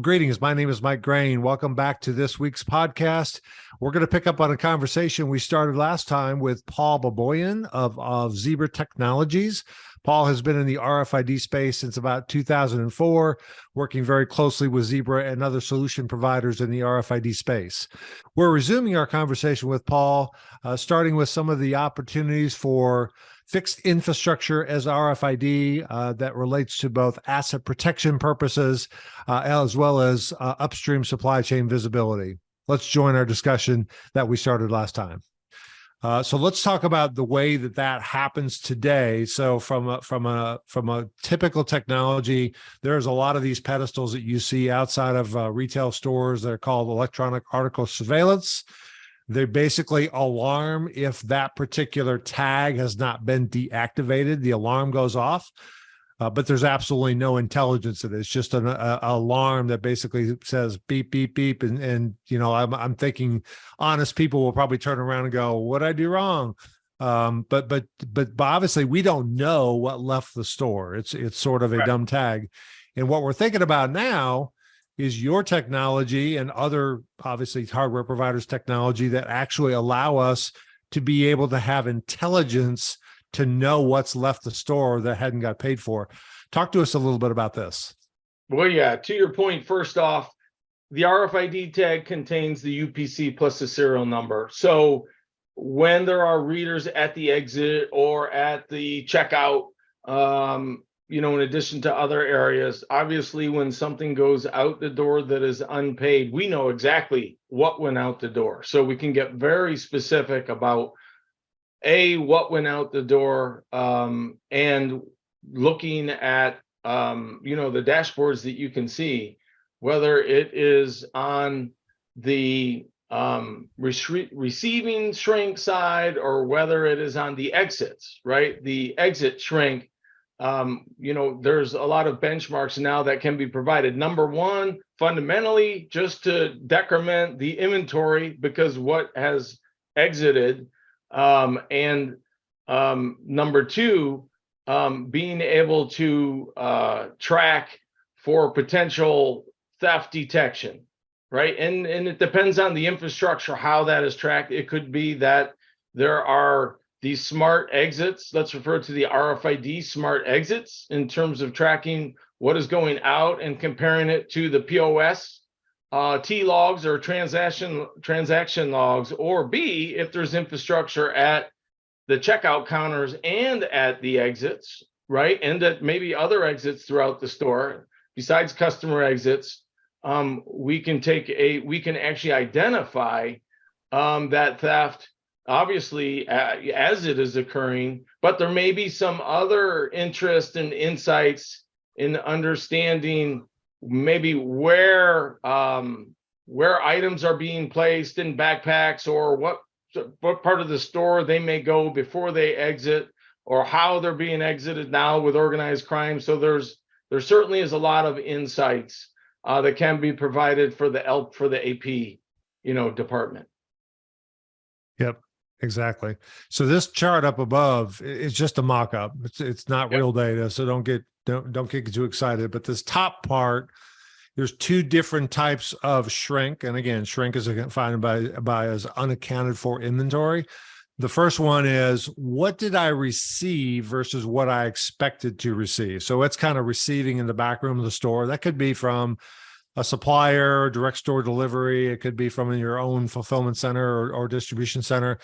Greetings. My name is Mike Graen. Welcome back to this week's podcast. We're going to pick up on a conversation we started last time with Paul Baboian of Zebra Technologies. Paul has been in the RFID space since about 2004, working very closely with Zebra and other solution providers in the RFID space. We're resuming our conversation with Paul, starting with some of the opportunities for fixed infrastructure as RFID that relates to both asset protection purposes as well as upstream supply chain visibility. Let's join our discussion that we started last time. So let's talk about the way that happens today. So from a typical technology, there's a lot of these pedestals that you see outside of retail stores that are called electronic article surveillance. They basically alarm if that particular tag has not been deactivated. The alarm goes off, but there's absolutely no intelligence in it. It's just an alarm that basically says beep, beep, beep. And you know, I'm thinking honest people will probably turn around and go, "What did I do wrong?" But obviously we don't know what left the store. It's sort of a dumb tag. And what we're thinking about now is your technology and other, obviously, hardware providers' technology that actually allow us to be able to have intelligence to know what's left the store that hadn't got paid for. Talk to us a little bit about this. Well, yeah, to your point, first off, the RFID tag contains the UPC plus the serial number. So when there are readers at the exit or at the checkout, in addition to other areas, obviously when something goes out the door that is unpaid, we know exactly what went out the door. So we can get very specific about what went out the door, and looking at, the dashboards that you can see, whether it is on the receiving shrink side or whether it is on the exits, right? The exit shrink. There's a lot of benchmarks now that can be provided. Number one, fundamentally, just to decrement the inventory because what has exited. And number two, being able to track for potential theft detection, right? And it depends on the infrastructure, how that is tracked. It could be that there are these smart exits. Let's refer to the RFID smart exits in terms of tracking what is going out and comparing it to the POS T logs or transaction logs, or B, if there's infrastructure at the checkout counters and at the exits, right? And at maybe other exits throughout the store, besides customer exits, we can actually identify that theft, obviously, as it is occurring, but there may be some other interest and insights in understanding maybe where items are being placed in backpacks, or what part of the store they may go before they exit, or how they're being exited now with organized crime. So there certainly is a lot of insights that can be provided for the AP, department. Yep. Exactly. So this chart up above is just a mock-up. It's not real data, so don't get too excited. But this top part, there's two different types of shrink, and again, shrink is defined by as unaccounted for inventory. The first one is, what did I receive versus what I expected to receive? So it's kind of receiving in the back room of the store. That could be from a supplier, direct store delivery. It could be from your own fulfillment center or distribution center.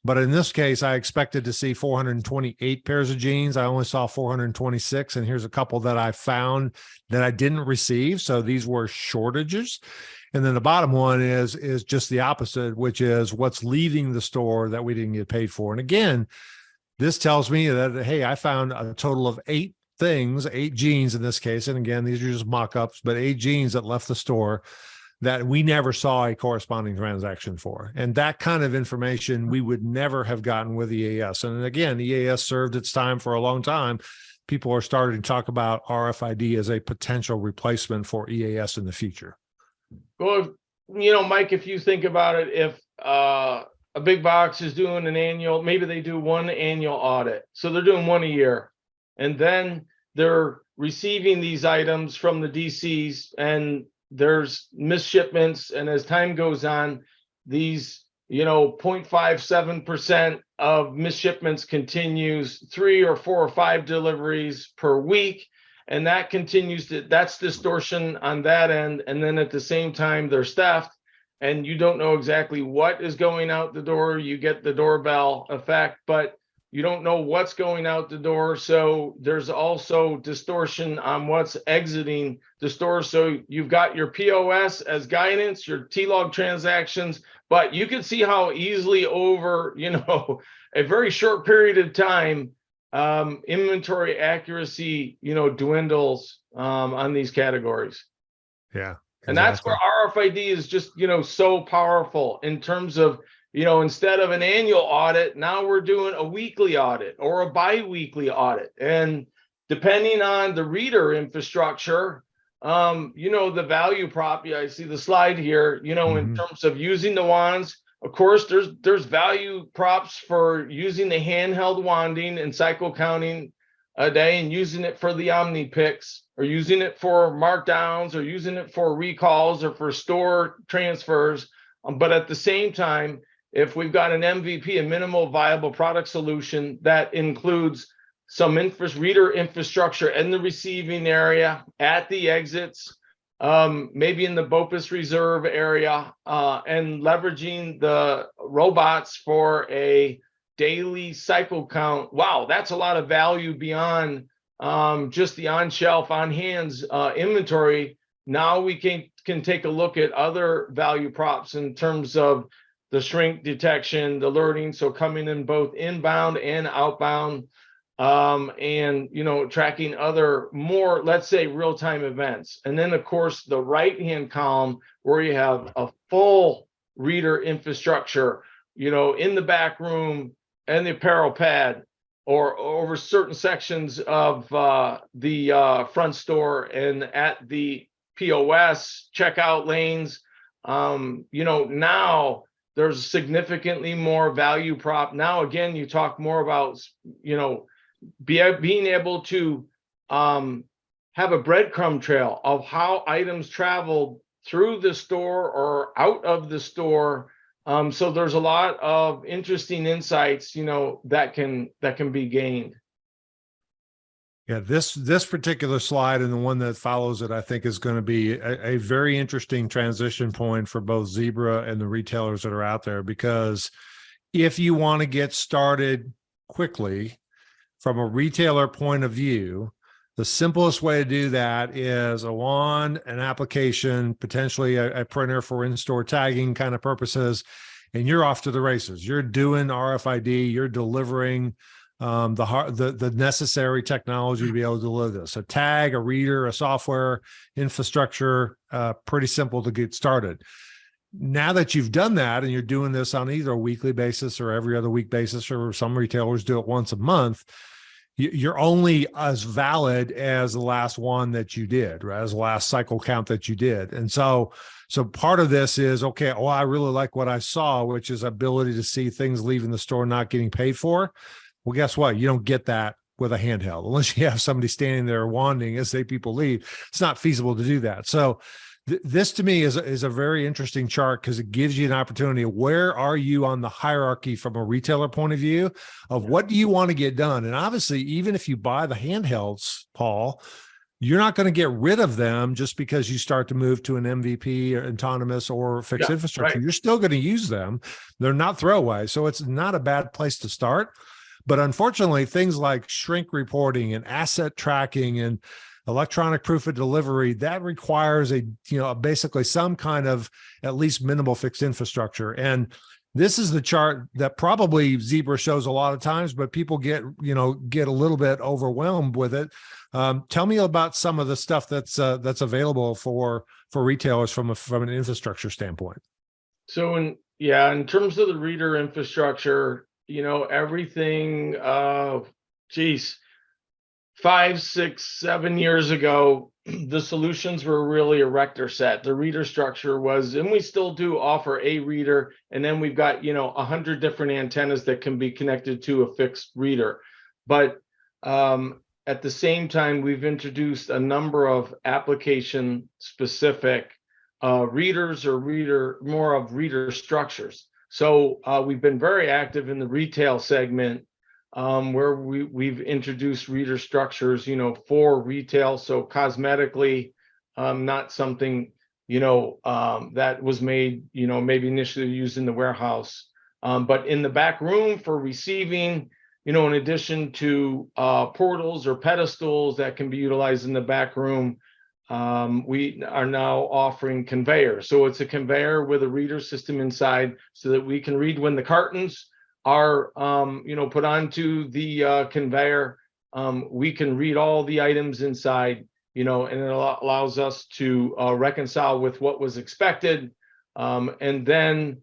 But in this case, I expected to see 428 pairs of jeans. I only saw 426. And here's a couple that I found that I didn't receive. So these were shortages. And then the bottom one is just the opposite, which is what's leaving the store that we didn't get paid for. And again, this tells me that, hey, I found a total of 8 jeans in this case. And again, these are just mock-ups, but 8 jeans that left the store that we never saw a corresponding transaction for. And that kind of information we would never have gotten with EAS. And again, EAS served its time for a long time. People are starting to talk about RFID as a potential replacement for EAS in the future. Well, Mike, if you think about it, if a big box is doing an annual, maybe they do one annual audit. So they're doing one a year. And then they're receiving these items from the DCs, and there's missed shipments, and as time goes on, these 0.57% of missed shipments continues 3 or 4 or 5 deliveries per week, and that continues that's distortion on that end. And then at the same time, they're staffed, and you don't know exactly what is going out the door. You get the doorbell effect, but you don't know what's going out the door. So there's also distortion on what's exiting the store. So you've got your POS as guidance, your T-log transactions, but you can see how easily over, a very short period of time, inventory accuracy, dwindles on these categories. Yeah. Exactly. And that's where RFID is just, so powerful in terms of, instead of an annual audit, now we're doing a weekly audit or a bi-weekly audit. And depending on the reader infrastructure, the value prop, I see the slide here, in terms of using the wands. Of course, there's value props for using the handheld wanding and cycle counting a day and using it for the omni picks, or using it for markdowns, or using it for recalls or for store transfers. But at the same time, if we've got an MVP, a minimal viable product solution, that includes some reader infrastructure in the receiving area, at the exits, maybe in the BOPUS reserve area, and leveraging the robots for a daily cycle count. Wow, that's a lot of value beyond just the on-shelf, on-hands inventory. Now we can take a look at other value props in terms of the shrink detection, the alerting, so coming in both inbound and outbound, and tracking other more, let's say, real-time events. And then of course the right-hand column, where you have a full reader infrastructure, in the back room and the apparel pad, or over certain sections of the front store and at the POS checkout lanes. Now there's significantly more value prop. Now, again, you talk more about, being able to have a breadcrumb trail of how items traveled through the store or out of the store. So there's a lot of interesting insights, that can be gained. Yeah, this particular slide and the one that follows it, I think, is going to be a very interesting transition point for both Zebra and the retailers that are out there, because if you want to get started quickly from a retailer point of view, the simplest way to do that is a wand, an application, potentially a printer for in-store tagging kind of purposes, and you're off to the races. You're doing RFID, you're delivering the necessary technology to be able to deliver this. A tag, a reader, a software infrastructure, pretty simple to get started. Now that you've done that and you're doing this on either a weekly basis or every other week basis, or some retailers do it once a month, you're only as valid as the last one that you did, right? As the last cycle count that you did. And so part of this is, okay, I really like what I saw, which is ability to see things leaving the store not getting paid for. Well, guess what? You don't get that with a handheld unless you have somebody standing there wanding as people leave. It's not feasible to do that. So this to me is a very interesting chart, because it gives you an opportunity. Where are you on the hierarchy from a retailer point of view of what do you want to get done? And obviously, even if you buy the handhelds, Paul, you're not going to get rid of them just because you start to move to an MVP or autonomous or fixed infrastructure. Right. You're still going to use them. They're not throwaway. So it's not a bad place to start. But unfortunately, things like shrink reporting and asset tracking and electronic proof of delivery, that requires basically some kind of at least minimal fixed infrastructure. And this is the chart that probably Zebra shows a lot of times, but people get a little bit overwhelmed with it. Tell me about some of the stuff that's available for retailers from an infrastructure standpoint. So in terms of the reader infrastructure, everything, 5, 6, 7 years ago, the solutions were really a rector set. The reader structure was, and we still do offer a reader, and then we've got 100 different antennas that can be connected to a fixed reader. But at the same time, we've introduced a number of application specific readers or more of reader structures. So we've been very active in the retail segment, where we've introduced reader structures, for retail. So cosmetically, not something, that was made, maybe initially used in the warehouse, but in the back room for receiving, in addition to portals or pedestals that can be utilized in the back room. We are now offering conveyors. So it's a conveyor with a reader system inside so that we can read when the cartons are, put onto the conveyor. We can read all the items inside, and it allows us to reconcile with what was expected. And then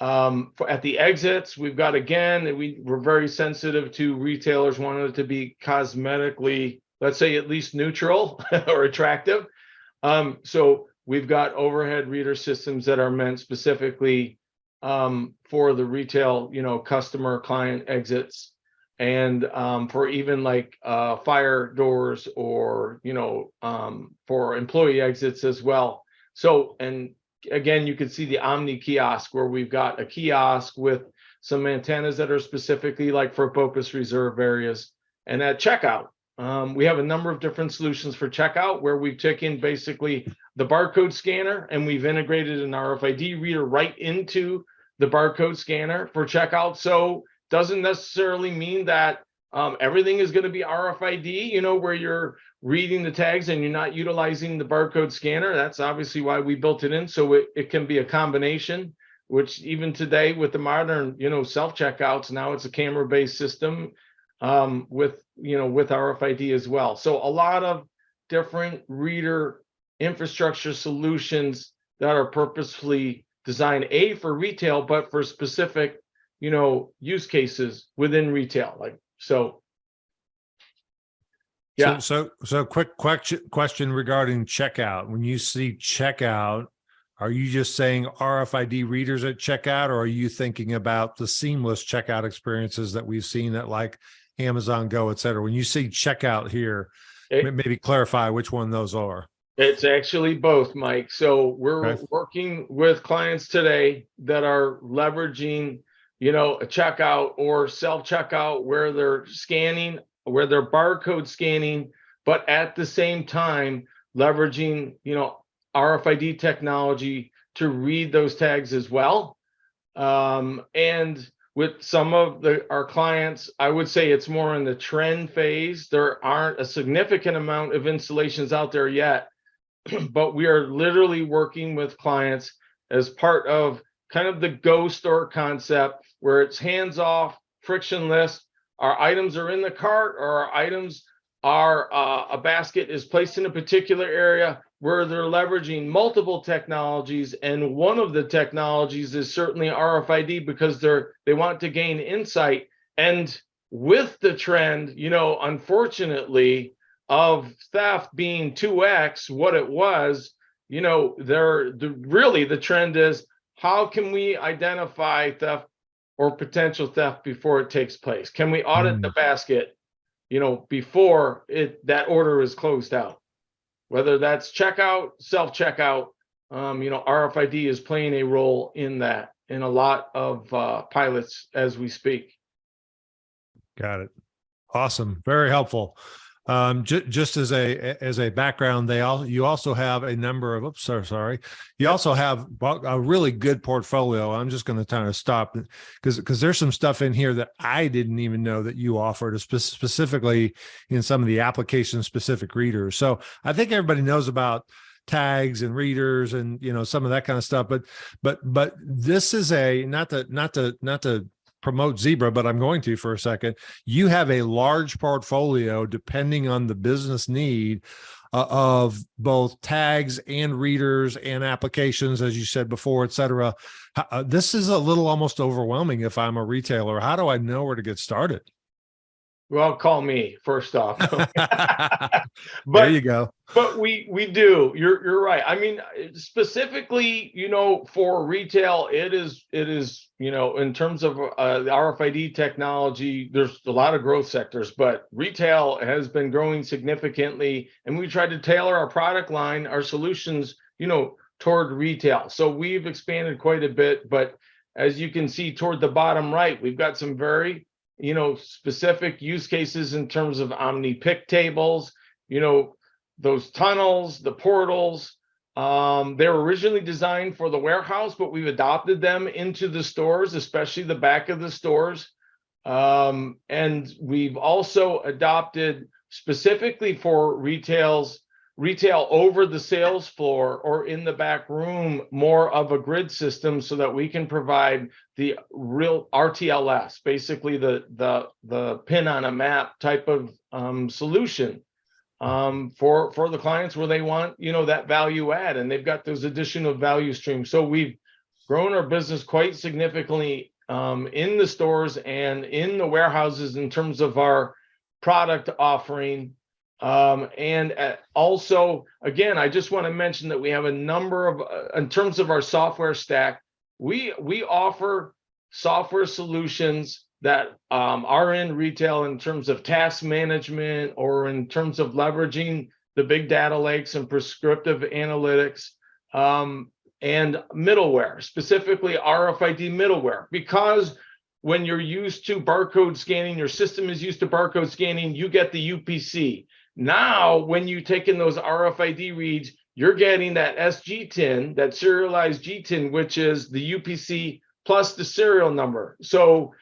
at the exits, we've got, again, we're very sensitive to retailers wanting it to be cosmetically, let's say, at least neutral or attractive. So we've got overhead reader systems that are meant specifically for the retail, customer client exits, and for even like fire doors or, for employee exits as well. So, and again, you can see the Omni kiosk, where we've got a kiosk with some antennas that are specifically like for BOPUS reserve areas. And at checkout, we have a number of different solutions for checkout, where we've taken basically the barcode scanner and we've integrated an RFID reader right into the barcode scanner for checkout. So doesn't necessarily mean that everything is going to be RFID, where you're reading the tags and you're not utilizing the barcode scanner. That's obviously why we built it in. So it can be a combination, which even today with the modern, self-checkouts, now it's a camera-based system with RFID as well. So a lot of different reader infrastructure solutions that are purposefully designed for retail, but for specific, use cases within retail. Yeah. So quick question regarding checkout. When you see checkout, are you just saying RFID readers at checkout, or are you thinking about the seamless checkout experiences that we've seen at like Amazon Go, et cetera? When you see checkout here, maybe clarify which one those are. It's actually both, Mike. So we're working with clients today that are leveraging, a checkout or self-checkout where they're scanning, where they're barcode scanning, but at the same time leveraging, RFID technology to read those tags as well. And with some of our clients, I would say it's more in the trend phase. There aren't a significant amount of installations out there yet, but we are literally working with clients as part of kind of the Go Store concept, where it's hands-off, frictionless. Our items are in the cart, or our items are a basket is placed in a particular area, where they're leveraging multiple technologies. And one of the technologies is certainly RFID, because they want to gain insight. And with the trend, unfortunately, of theft being 2x what it was, really the trend is, how can we identify theft or potential theft before it takes place? Can we audit the basket, before that order is closed out? Whether that's checkout, self-checkout, RFID is playing a role in that, in a lot of pilots as we speak. Got it. Awesome. Very helpful. Just as a background, you also have a number of, you also have a really good portfolio. I'm just going to kind of stop because there's some stuff in here that I didn't even know that you offered, specifically in some of the application specific readers. So I think everybody knows about tags and readers and, some of that kind of stuff, but this is not to promote Zebra, but I'm going to for a second. You have a large portfolio, depending on the business need, of both tags and readers and applications, as you said before, et cetera. This is a little almost overwhelming if I'm a retailer. How do I know where to get started? Well, call me first off. There you go. But we do. You're right. I mean, specifically, for retail, it is, in terms of the RFID technology, there's a lot of growth sectors, but retail has been growing significantly, and we try to tailor our product line, our solutions, toward retail. So we've expanded quite a bit, but as you can see toward the bottom right, we've got some very, specific use cases in terms of omni pick tables, those tunnels, the portals. They were originally designed for the warehouse, but we've adopted them into the stores, especially the back of the stores. And we've also adopted specifically for retail over the sales floor or in the back room, more of a grid system so that we can provide the real RTLS, basically the pin on a map type of solution for the clients where they want, that value add, and they've got those additional value streams. So we've grown our business quite significantly in the stores and in the warehouses in terms of our product offering. Also, again, I just want to mention that we have a number of, in terms of our software stack, we offer software solutions that are in retail in terms of task management or in terms of leveraging the big data lakes and prescriptive analytics, and middleware, specifically RFID middleware, because when you're used to barcode scanning, your system is used to barcode scanning, you get the UPC. Now, when you take in those RFID reads, you're getting that SGTIN, that serialized GTIN, which is the UPC plus the serial number. So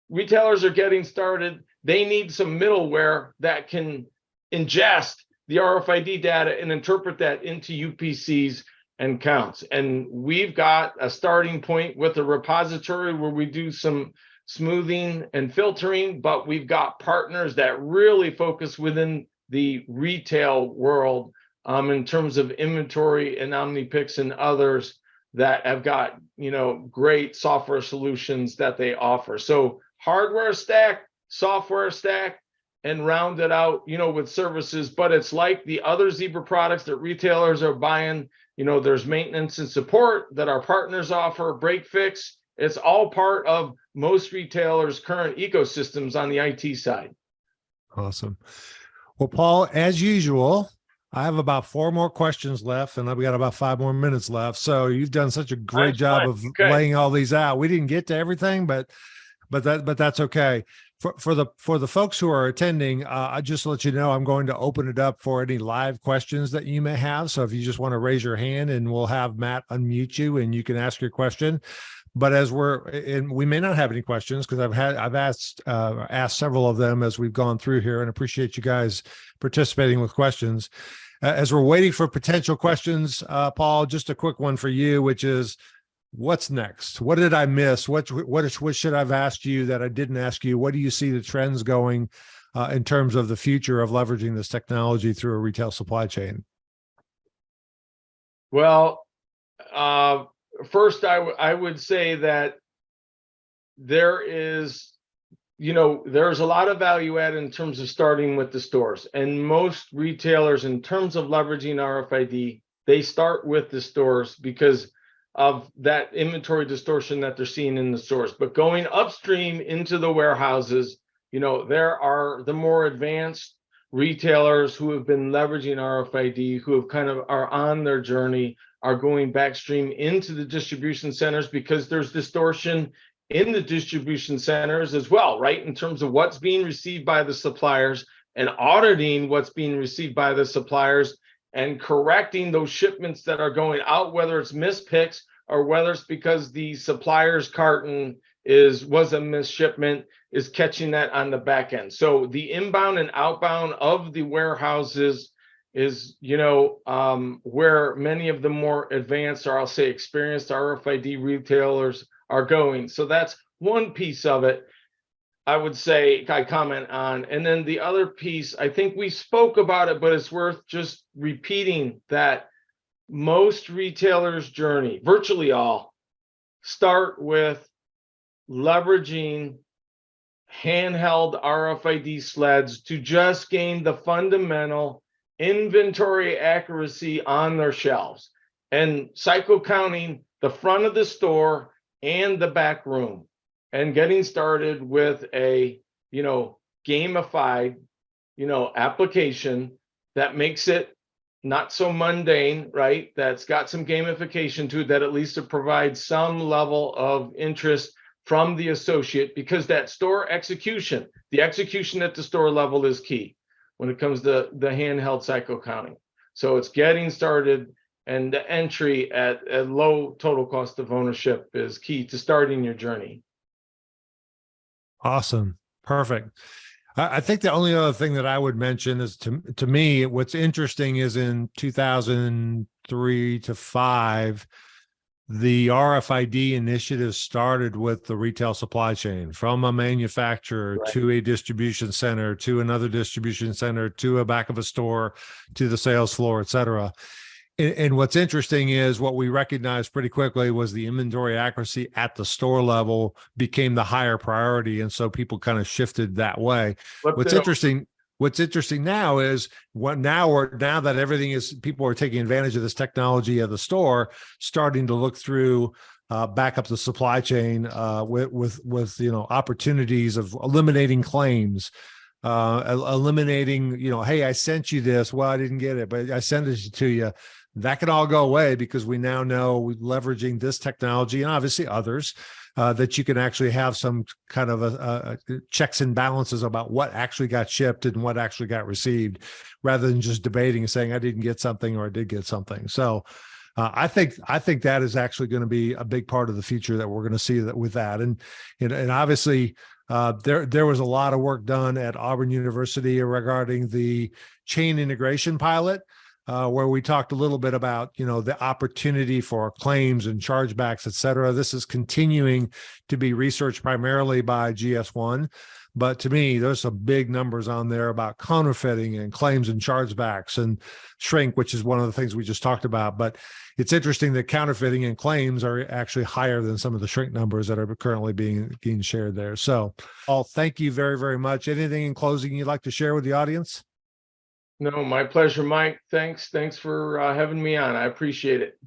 retailers are getting started. They need some middleware that can ingest the RFID data and interpret that into UPCs and counts. And we've got a starting point with a repository where we do some smoothing and filtering, but we've got partners that really focus within the retail world in terms of inventory and OmniPix and others that have got, great software solutions that they offer. So hardware stack, software stack, and round it out, with services. But it's like the other Zebra products that retailers are buying. There's maintenance and support that our partners offer, break fix. It's all part of most retailers' current ecosystems on the IT side. Awesome. Well, Paul, as usual, I have about 4 more questions left, and I've got about 5 more minutes left. So you've done such a great job of laying all these out. We didn't get to everything, but that's okay. For the folks who are attending, I just let you know I'm going to open it up for any live questions that you may have. So if you just want to raise your hand, and we'll have Matt unmute you, and you can ask your question. But we may not have any questions because I've asked several of them as we've gone through here, and appreciate you guys participating with questions. As we're waiting for potential questions, Paul, just a quick one for you, which is, what's next? What did I miss? What should I've asked you that I didn't ask you? What do you see the trends going in terms of the future of leveraging this technology through a retail supply chain? Well, first, I would say that there's a lot of value add in terms of starting with the stores. And most retailers, in terms of leveraging RFID, they start with the stores because of that inventory distortion that they're seeing in the stores. But going upstream into the warehouses, there are the more advanced retailers who have been leveraging RFID, who have kind of are on their journey, are going backstream into the distribution centers because there's distortion in the distribution centers as well, right? In terms of what's being received by the suppliers and auditing what's being received by the suppliers and correcting those shipments that are going out, whether it's mispicks or whether it's because the supplier's carton was a missed shipment, is catching that on the back end. So the inbound and outbound of the warehouses is, where many of the more advanced, or I'll say experienced RFID retailers are going. So that's one piece of it I would say I comment on. And then the other piece, I think we spoke about it, but it's worth just repeating that most retailers' journey, virtually all, start with leveraging handheld RFID sleds to just gain the fundamental inventory accuracy on their shelves and cycle counting the front of the store and the back room, and getting started with a gamified application that makes it not so mundane, right? That's got some gamification to it, that at least it provides some level of interest from the associate, because that store execution, the execution at the store level is key when it comes to the handheld cycle counting. So it's getting started, and the entry at a low total cost of ownership is key to starting your journey. Awesome. Perfect. I think the only other thing that I would mention is, to me, what's interesting is in 2003 to 5, the RFID initiative started with the retail supply chain, from a manufacturer Right. to a distribution center, to another distribution center, to a back of a store, to the sales floor, et cetera. And what's interesting is what we recognized pretty quickly was the inventory accuracy at the store level became the higher priority. And so people kind of shifted that way. What's interesting now is now that everything is, people are taking advantage of this technology at the store, starting to look through back up the supply chain with opportunities of eliminating claims, eliminating, hey, I sent you this. Well, I didn't get it, but I sent it to you. That can all go away because we now know, leveraging this technology and obviously others, that you can actually have some kind of a checks and balances about what actually got shipped and what actually got received, rather than just debating and saying I didn't get something or I did get something. So I think that is actually going to be a big part of the future that we're going to see that with that. And obviously there was a lot of work done at Auburn University regarding the chain integration pilot, where we talked a little bit about, the opportunity for claims and chargebacks, et cetera. This is continuing to be researched primarily by GS1. But to me, there's some big numbers on there about counterfeiting and claims and chargebacks and shrink, which is one of the things we just talked about. But it's interesting that counterfeiting and claims are actually higher than some of the shrink numbers that are currently being shared there. So, Paul, thank you very, very much. Anything in closing you'd like to share with the audience? No, my pleasure, Mike. Thanks for having me on. I appreciate it.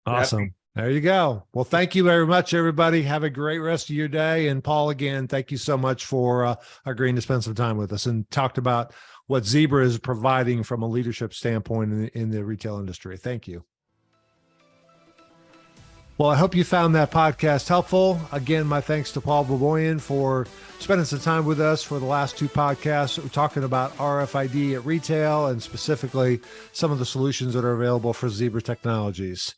Awesome. There you go. Well, thank you very much, everybody. Have a great rest of your day. And Paul, again, thank you so much for agreeing to spend some time with us and talked about what Zebra is providing from a leadership standpoint in the retail industry. Thank you. Well, I hope you found that podcast helpful. Again, my thanks to Paul Baboian for spending some time with us for the last 2 podcasts. We're talking about RFID at retail and specifically some of the solutions that are available for Zebra Technologies.